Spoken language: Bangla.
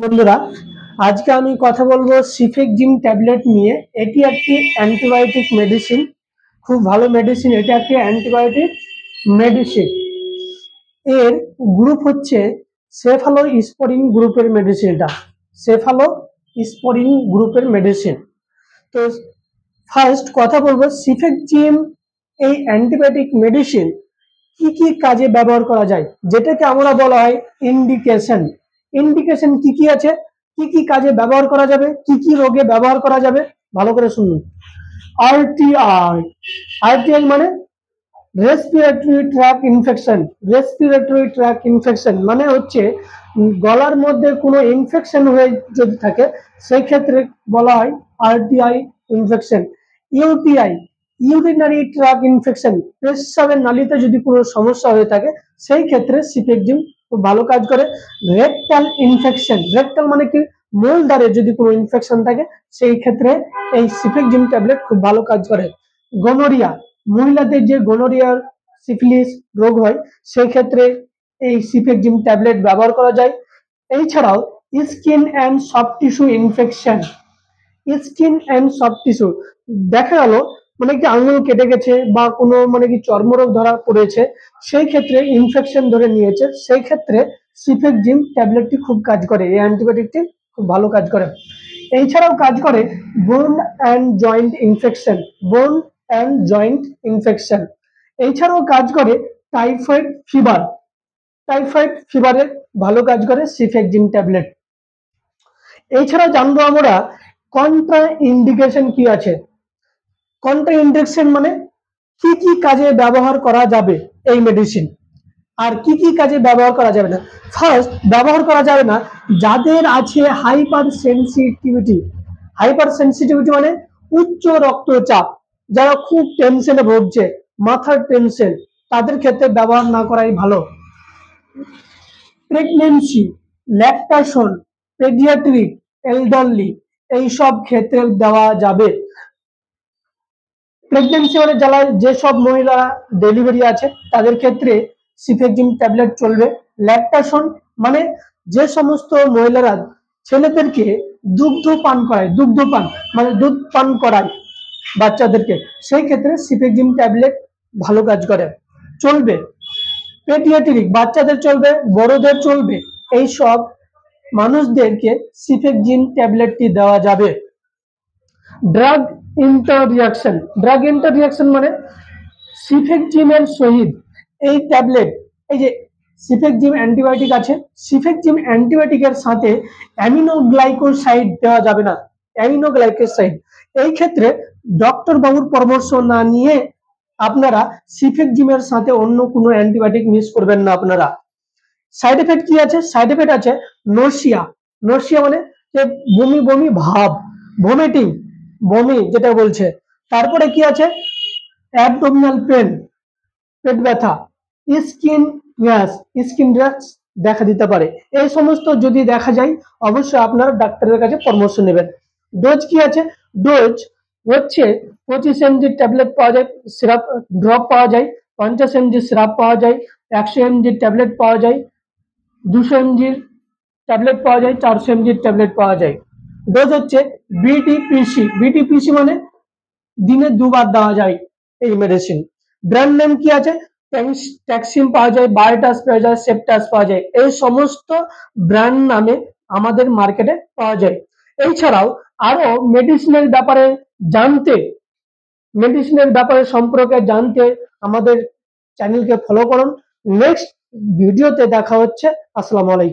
বন্ধুরা, আজকে আমি কথা বলবো সিফেকজিম ট্যাবলেট নিয়ে। এটি একটি অ্যান্টিবায়োটিক মেডিসিন, খুব ভালো মেডিসিন। এটি একটি অ্যান্টিবায়োটিক মেডিসিন। এর গ্রুপ হচ্ছে সেফালোস্পোরিন গ্রুপের মেডিসিন। এটা সেফালোস্পোরিন গ্রুপের মেডিসিন। তো ফার্স্ট কথা বলবো সিফেকজিম এই অ্যান্টিবায়োটিক মেডিসিন কি কি কাজে ব্যবহার করা যায়, যেটাকে আমরা বলা হয় ইন্ডিকেশন। ইন্ডিকেশন কি কি আছে, কি কি কাজে ব্যবহার করা যাবে, কি কি রোগে ব্যবহার করা যাবে, ভালো করে শুনুন। আরটিআই, আরটিআই মানে respiratory track infection. Respiratory track infection মানে হচ্ছে গলার মধ্যে কোনো ইনফেকশন হয়ে যদি থাকে সেই ক্ষেত্রে বলা হয় RTI infection. UTI, urinary tract infection, পেশাবের নালীতে যদি কোনো সমস্যা হয়ে থাকে সেই ক্ষেত্রে সিফেকজিম খুব ভালো কাজ করে। রেকটাল ইনফেকশন, রেকটাল মানে কি মূলদ্বারে যদি কোনো ইনফেকশন থাকে সেই ক্ষেত্রে এই সিফেকজিম ট্যাবলেট খুব ভালো কাজ করে। গনোরিয়া, মহিলাদের যে গনোরিয়ার সিফিলিস রোগ হয় সেই ক্ষেত্রে এই সিফেকজিম ট্যাবলেট ব্যবহার করা যায়। এছাড়াও skin and soft tissue infection, skin and soft tissue দেখা গেল মানে কি আঙুল কেটে গেছে বা কোনো মানে কি চর্মরোগ ধরা পড়েছে, সেই ক্ষেত্রে ইনফেকশন ধরে নিয়েছে, সেই ক্ষেত্রে সিফেকজিম ট্যাবলেটটি খুব কাজ করে। এই অ্যান্টিবায়োটিকটি খুব ভালো কাজ করে। এছাড়াও কাজ করে বোন অ্যান্ড জয়েন্ট ইনফেকশন, বোন অ্যান্ড জয়েন্ট ইনফেকশন। এছাড়াও কাজ করে টাইফয়েড ফিভার, টাইফয়েড ফিভারের ভালো কাজ করে সিফেকজিম ট্যাবলেট। এছাড়া জানবো আমরা কন্ট্রা ইন্ডিকেশন কি আছে। কন্ট্রা ইন্ডিকেশন মানে কি কি কাজে ব্যবহার করা যাবে এই মেডিসিন, আর কি কি কাজে ব্যবহার করা যাবে না। ফার্স্ট, ব্যবহার করা যাবে না যাদের আছে হাইপার সেন্সিটিভিটি। হাইপার সেন্সিটিভিটি মানে উচ্চ রক্তচাপ, যারা খুব টেনশনে ভুগছে, মাথার টেনশন, তাদের ক্ষেত্রে ব্যবহার না করাই ভালো। প্রেগনেন্সি, ল্যাকটেশন, পেডিয়াট্রিক, এলডারলি এইসব ক্ষেত্রে দেওয়া যাবে। প্রেগনেন্সি মানে যারা যেসব মহিলা ডেলিভারি আছে তাদের ক্ষেত্রে সিফেকজিম ট্যাবলেট চলবে। ল্যাকটেশন মানে যে সমস্ত মহিলারা ছেলেদেরকে দুগ্ধ পান করায়, দুগ্ধ পান মানে দুধ পান করায় বাচ্চাদেরকে, সেই ক্ষেত্রে সিফেকজিম ট্যাবলেট ভালো কাজ করে, চলবে। পেডিয়াট্রিক বাচ্চাদের চলবে, বড়দের চলবে, এই সব মানুষদেরকে সিফেকজিম ট্যাবলেটটি দেওয়া যাবে। ড্রাগ ইন্টাররিয়াকশন, ড্রাগ ইন্টাররিয়াকশন মানে সিফেকজিমের সহিত এই ট্যাবলেট, এই যে সিফেকজিম অ্যান্টিবায়োটিক আছে, সিফেকজিম অ্যান্টিবায়োটিকের সাথে অ্যামিনোগ্লাইকোসাইড দেওয়া যাবে না। অ্যামিনোগ্লাইকোসাইড এই ক্ষেত্রে ডক্টর বাবুর পরামর্শ না নিয়ে আপনারা সিফেকজিমের সাথে অন্য কোনো অ্যান্টিবায়োটিক মিক্স করবেন না আপনারা। সাইড এফেক্ট কি আছে, সাইড এফেক্ট আছে নর্সিয়া। নর্সিয়া মানে যে বমি বমি ভাব, ভমিটিং, বমি যেটা বলছে। তারপরে কি আছে অ্যাবডোমিনাল পেন, পেট ব্যথা, স্কিন র্যাশ, স্কিন র্যাশ দেখা দিতে পারে। এই সমস্ত যদি দেখা যায় অবশ্যই আপনারা ডাক্তারের কাছে পরামর্শ নেবেন। ডোজ কি আছে, ডোজ হচ্ছে 25 mg ট্যাবলেট পাওয়া যায়, সিরাপ ড্রপ পাওয়া যায়, 50 mg সিরাপ পাওয়া যায়, 100 mg ট্যাবলেট পাওয়া যায়, 200 mg ট্যাবলেট পাওয়া যায়, 400 mg ট্যাবলেট পাওয়া যায়। ডোজ হচ্ছে বিটিপিসি, বিটিপিসি মানে দিনে দুবার দেওয়া যায় এই মেডিসিন। ব্র্যান্ড নেম কি আছে, ট্যাক্সিম পাওয়া যায়, বায়োটাস পাওয়া যায়, সেপ্টাস পাওয়া যায়, এই সমস্ত ব্র্যান্ড নামে আমাদের মার্কেটে পাওয়া যায়। এছাড়াও আরো মেডিসিনের ব্যাপারে জানতে, মেডিসিনের ব্যাপারে সম্পর্কে জানতে আমাদের চ্যানেলকে ফলো করুন। নেক্সট ভিডিওতে দেখা হচ্ছে। আসসালামু আলাইকুম।